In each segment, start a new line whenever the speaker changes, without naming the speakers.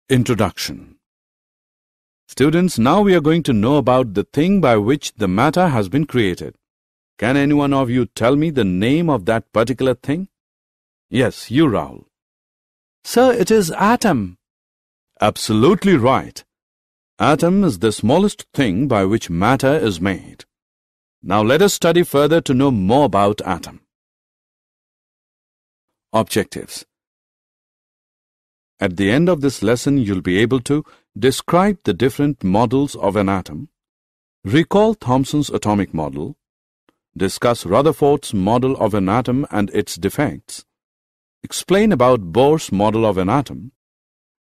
Introduction. Students, now we are going to know about the thing by which the matter has been created. Can any one of you tell me the name of that particular thing? Yes, you, Rahul.
Sir, it is atom.
Absolutely right. Atom is the smallest thing by which matter is made. Now let us study further to know more about atom. Objectives. At the end of this lesson, you'll be able to describe the different models of an atom, recall Thomson's atomic model, discuss Rutherford's model of an atom and its defects, explain about Bohr's model of an atom,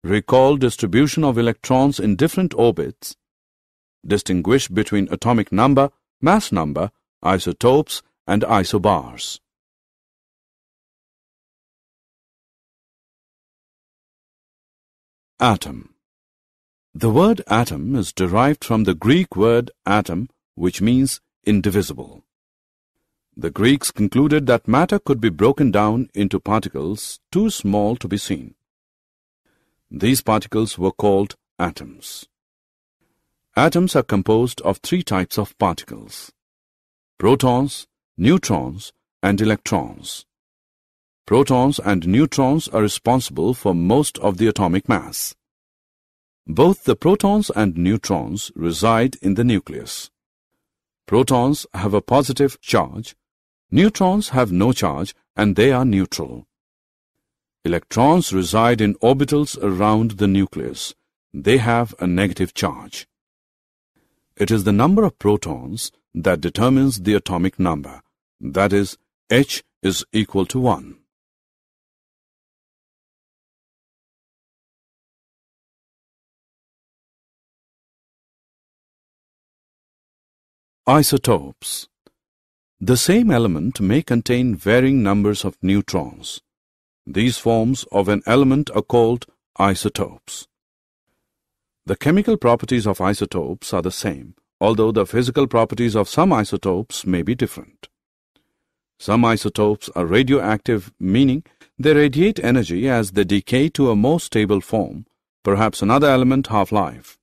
recall distribution of electrons in different orbits, distinguish between atomic number, mass number, isotopes, and isobars. Atom. The word atom is derived from the Greek word atom, which means indivisible. The Greeks concluded that matter could be broken down into particles too small to be seen. These particles were called atoms. Atoms are composed of three types of particles: protons, neutrons, and electrons. Protons and neutrons are responsible for most of the atomic mass. Both the protons and neutrons reside in the nucleus. Protons have a positive charge, neutrons have no charge and they are neutral. Electrons reside in orbitals around the nucleus. They have a negative charge. It is the number of protons that determines the atomic number, that is, H is equal to 1. Isotopes. The same element may contain varying numbers of neutrons. These forms of an element are called isotopes. The chemical properties of isotopes are the same, although the physical properties of some isotopes may be different. Some isotopes are radioactive, meaning they radiate energy as they decay to a more stable form, perhaps another element half-life.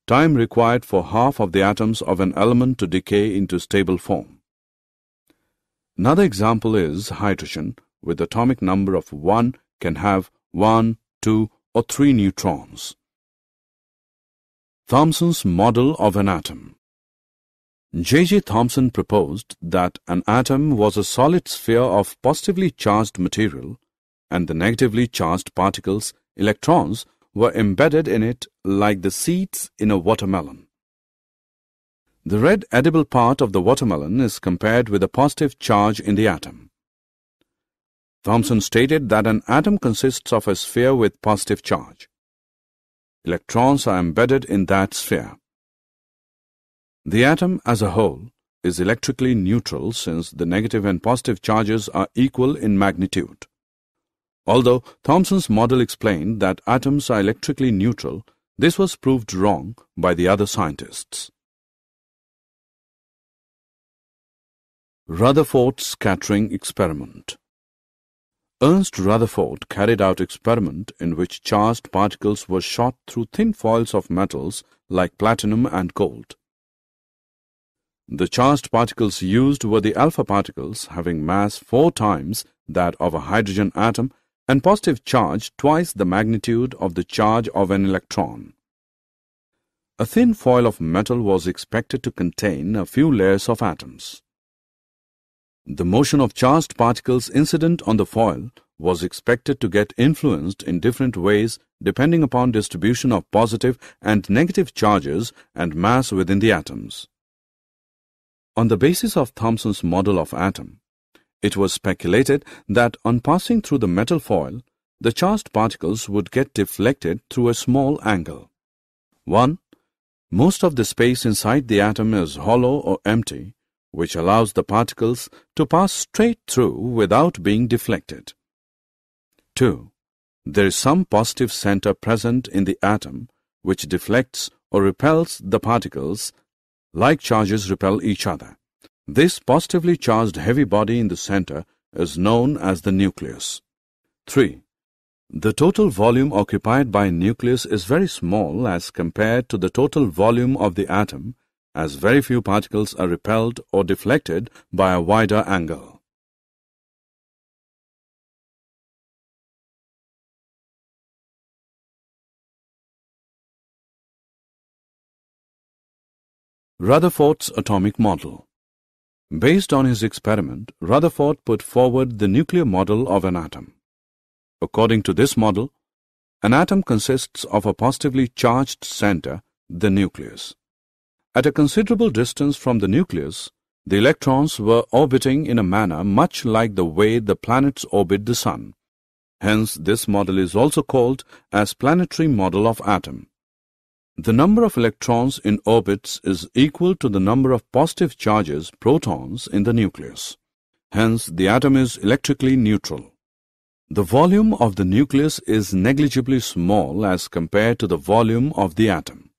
Time required for half of the atoms of an element to decay into stable form. Another example is hydrogen, with atomic number of 1 can have 1, 2, or 3 neutrons. Thomson's model of an atom. J.J. Thomson proposed that an atom was a solid sphere of positively charged material, and the negatively charged particles, electrons, were embedded in it like the seeds in a watermelon. The red edible part of the watermelon is compared with a positive charge in the atom. Thomson stated that an atom consists of a sphere with positive charge. Electrons are embedded in that sphere. The atom as a whole is electrically neutral since the negative and positive charges are equal in magnitude. Although Thomson's model explained that atoms are electrically neutral, this was proved wrong by the other scientists. Rutherford scattering experiment. Ernst Rutherford carried out experiment in which charged particles were shot through thin foils of metals like platinum and gold. The charged particles used were the alpha particles having mass 4 times that of a hydrogen atom and positive charge twice the magnitude of the charge of an electron. A thin foil of metal was expected to contain a few layers of atoms. The motion of charged particles incident on the foil was expected to get influenced in different ways depending upon distribution of positive and negative charges and mass within the atoms. On the basis of Thomson's model of atom, it was speculated that on passing through the metal foil, the charged particles would get deflected through a small angle. 1. Most of the space inside the atom is hollow or empty, which allows the particles to pass straight through without being deflected. 2. There is some positive center present in the atom, which deflects or repels the particles, like charges repel each other. This positively charged heavy body in the center is known as the nucleus. 3. The total volume occupied by a nucleus is very small as compared to the total volume of the atom, as very few particles are repelled or deflected by a wider angle. Rutherford's atomic model. Based on his experiment, Rutherford put forward the nuclear model of an atom. According to this model, an atom consists of a positively charged center, the nucleus. At a considerable distance from the nucleus, the electrons were orbiting in a manner much like the way the planets orbit the Sun. Hence, this model is also called as planetary model of atom. The number of electrons in orbits is equal to the number of positive charges, protons, in the nucleus. Hence, the atom is electrically neutral. The volume of the nucleus is negligibly small as compared to the volume of the atom.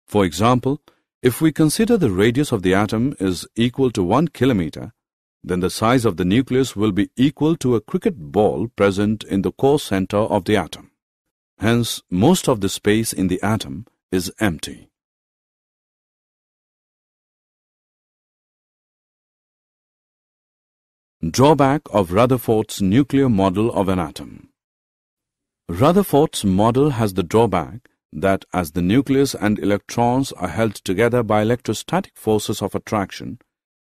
For example, if we consider the radius of the atom is equal to 1 kilometer, then the size of the nucleus will be equal to a cricket ball present in the core center of the atom. Hence, most of the space in the atom is empty. Drawback of Rutherford's nuclear model of an atom. Rutherford's model has the drawback that as the nucleus and electrons are held together by electrostatic forces of attraction,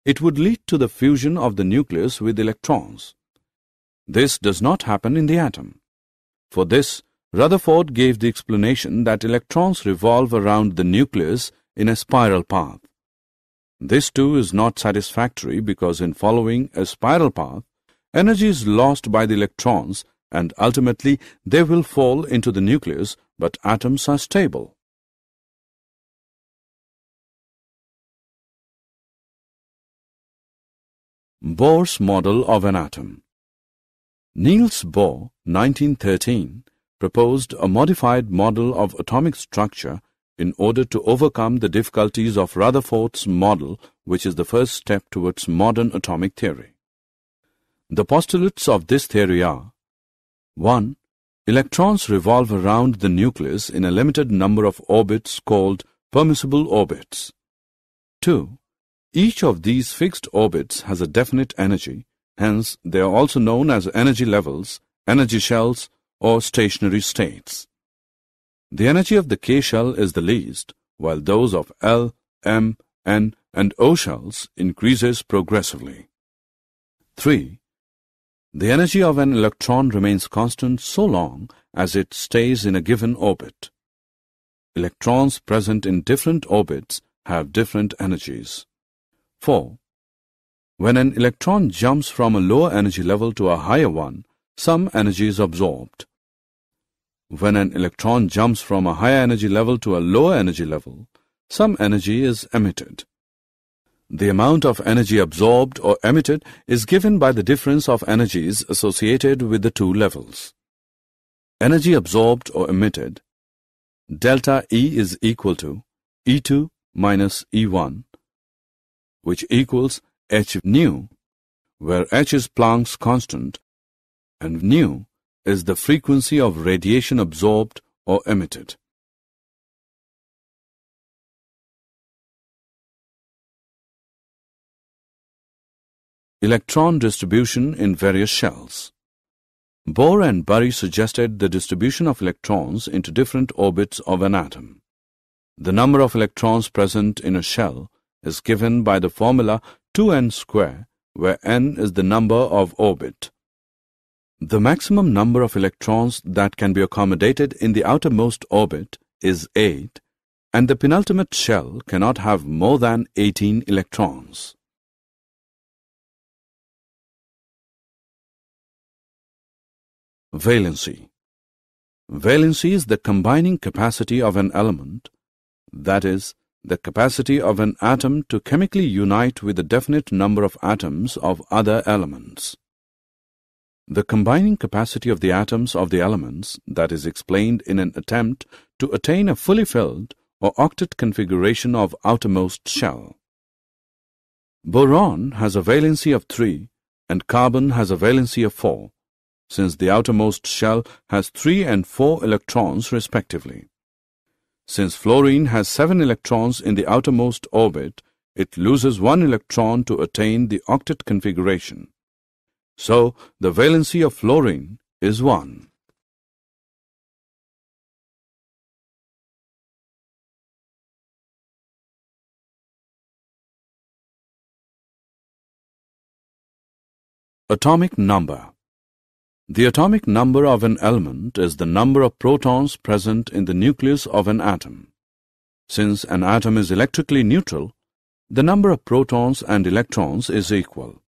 it would lead to the fusion of the nucleus with electrons. This does not happen in the atom. For this, Rutherford gave the explanation that electrons revolve around the nucleus in a spiral path. This too is not satisfactory because in following a spiral path, energy is lost by the electrons and ultimately they will fall into the nucleus, but atoms are stable. Bohr's model of an atom. Niels Bohr, 1913, proposed a modified model of atomic structure in order to overcome the difficulties of Rutherford's model, which is the first step towards modern atomic theory. The postulates of this theory are: 1. Electrons revolve around the nucleus in a limited number of orbits called permissible orbits. 2. Each of these fixed orbits has a definite energy, hence they are also known as energy levels, energy shells, or stationary states. The energy of the K shell is the least, while those of L, M, N, and O shells increases progressively. 3. The energy of an electron remains constant so long as it stays in a given orbit. Electrons present in different orbits have different energies. 4. When an electron jumps from a lower energy level to a higher one, some energy is absorbed. When an electron jumps from a higher energy level to a lower energy level, some energy is emitted. The amount of energy absorbed or emitted is given by the difference of energies associated with the two levels. Energy absorbed or emitted, delta E is equal to E2 minus E1, which equals h nu, where h is Planck's constant and nu is the frequency of radiation absorbed or emitted. Electron distribution in various shells. Bohr and Bury suggested the distribution of electrons into different orbits of an atom. The number of electrons present in a shell is given by the formula 2n square, where n is the number of orbit. The maximum number of electrons that can be accommodated in the outermost orbit is 8, and the penultimate shell cannot have more than 18 electrons. Valency. Valency is the combining capacity of an element, that is, the capacity of an atom to chemically unite with a definite number of atoms of other elements. The combining capacity of the atoms of the elements that is explained in an attempt to attain a fully filled or octet configuration of outermost shell. Boron has a valency of 3 and carbon has a valency of 4. since the outermost shell has 3 and 4 electrons respectively. Since fluorine has 7 electrons in the outermost orbit, it loses 1 electron to attain the octet configuration. So, the valency of fluorine is 1. Atomic number. The atomic number of an element is the number of protons present in the nucleus of an atom. Since an atom is electrically neutral, the number of protons and electrons is equal.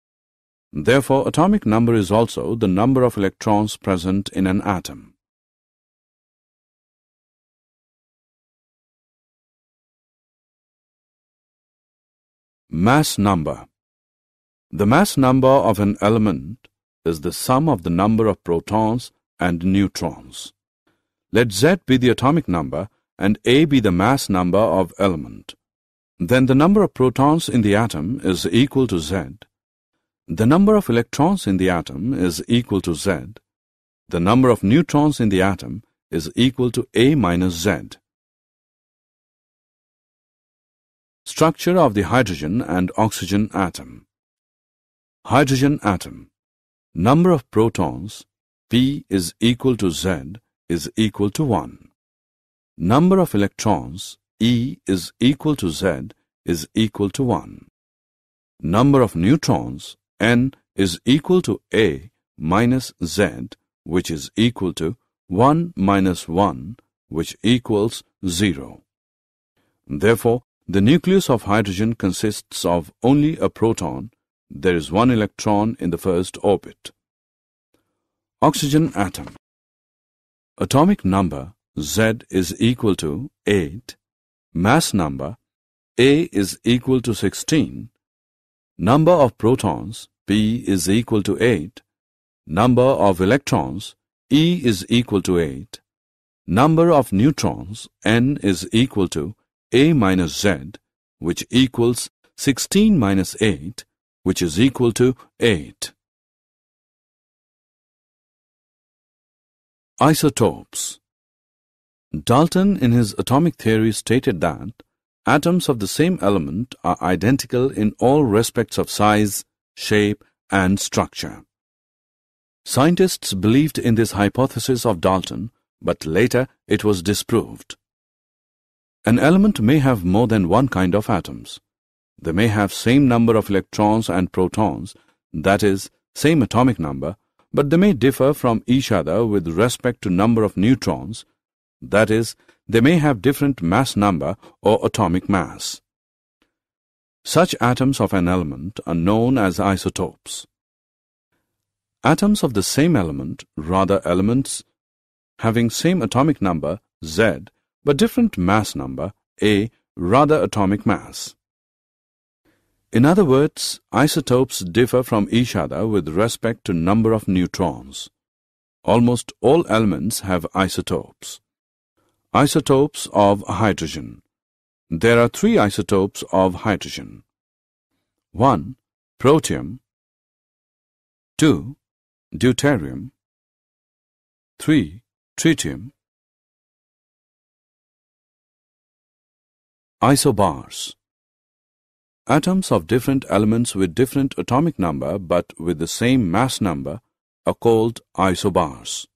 Therefore, atomic number is also the number of electrons present in an atom. Mass number. The mass number of an element is the sum of the number of protons and neutrons. Let Z be the atomic number and A be the mass number of element. Then the number of protons in the atom is equal to Z. The number of electrons in the atom is equal to Z. The number of neutrons in the atom is equal to A minus Z. Structure of the hydrogen and oxygen atom. Hydrogen atom. Number of protons, P is equal to Z, is equal to 1. Number of electrons, E is equal to Z, is equal to 1. Number of neutrons, N, is equal to A minus Z, which is equal to 1 minus 1, which equals 0. Therefore, the nucleus of hydrogen consists of only a proton. There is 1 electron in the first orbit. Oxygen atom. Atomic number Z is equal to 8. Mass number A is equal to 16. Number of protons P is equal to 8. Number of electrons E is equal to 8. Number of neutrons N is equal to A minus Z, which equals 16 minus 8, which is equal to 8. Isotopes. Dalton in his atomic theory stated that atoms of the same element are identical in all respects of size, shape, and structure. Scientists believed in this hypothesis of Dalton, but later it was disproved. An element may have more than one kind of atoms. They may have same number of electrons and protons, that is, same atomic number, but they may differ from each other with respect to number of neutrons, that is, they may have different mass number or atomic mass. Such atoms of an element are known as isotopes. Atoms of the same element, rather elements having same atomic number, Z, but different mass number, A, rather atomic mass. In other words, isotopes differ from each other with respect to number of neutrons. Almost all elements have isotopes. Isotopes of hydrogen. There are 3 isotopes of hydrogen. 1. Protium. 2. Deuterium. 3. Tritium. Isobars. Atoms of different elements with different atomic number but with the same mass number are called isobars.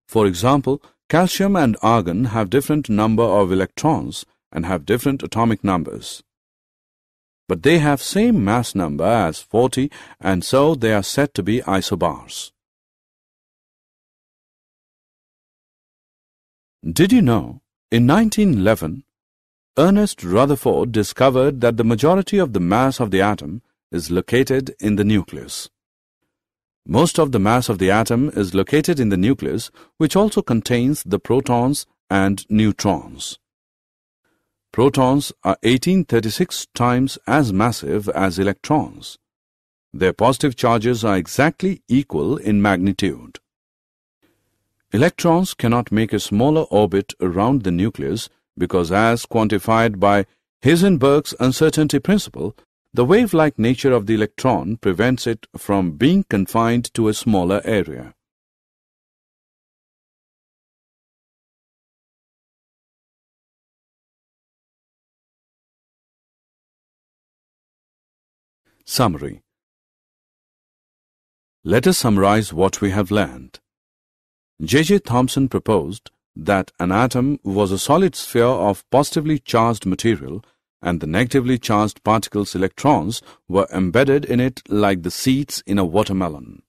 For example, calcium and argon have different number of electrons and have different atomic numbers. But they have same mass number as 40, and so they are said to be isobars. Did you know, in 1911, Ernest Rutherford discovered that the majority of the mass of the atom is located in the nucleus. Most of the mass of the atom is located in the nucleus, which also contains the protons and neutrons. Protons are 1836 times as massive as electrons. Their positive charges are exactly equal in magnitude. Electrons cannot make a smaller orbit around the nucleus because, as quantified by Heisenberg's uncertainty principle, the wave-like nature of the electron prevents it from being confined to a smaller area. Summary. Let us summarize what we have learned. J.J. Thomson proposed that an atom was a solid sphere of positively charged material and the negatively charged particles' electrons were embedded in it like the seeds in a watermelon.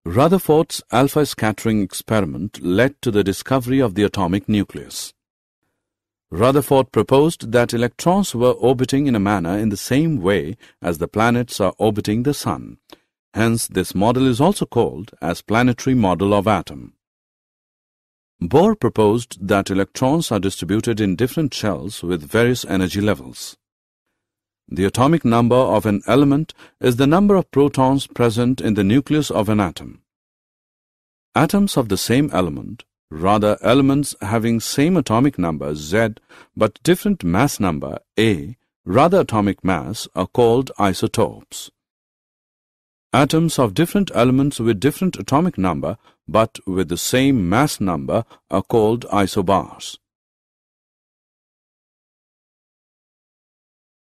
Rutherford's alpha scattering experiment led to the discovery of the atomic nucleus. Rutherford proposed that electrons were orbiting in a manner in the same way as the planets are orbiting the Sun. Hence, this model is also called as planetary model of atom. Bohr proposed that electrons are distributed in different shells with various energy levels. The atomic number of an element is the number of protons present in the nucleus of an atom. Atoms of the same element, rather elements having same atomic number Z but different mass number A, rather atomic mass, are called isotopes. Atoms of different elements with different atomic number but with the same mass number are called isobars.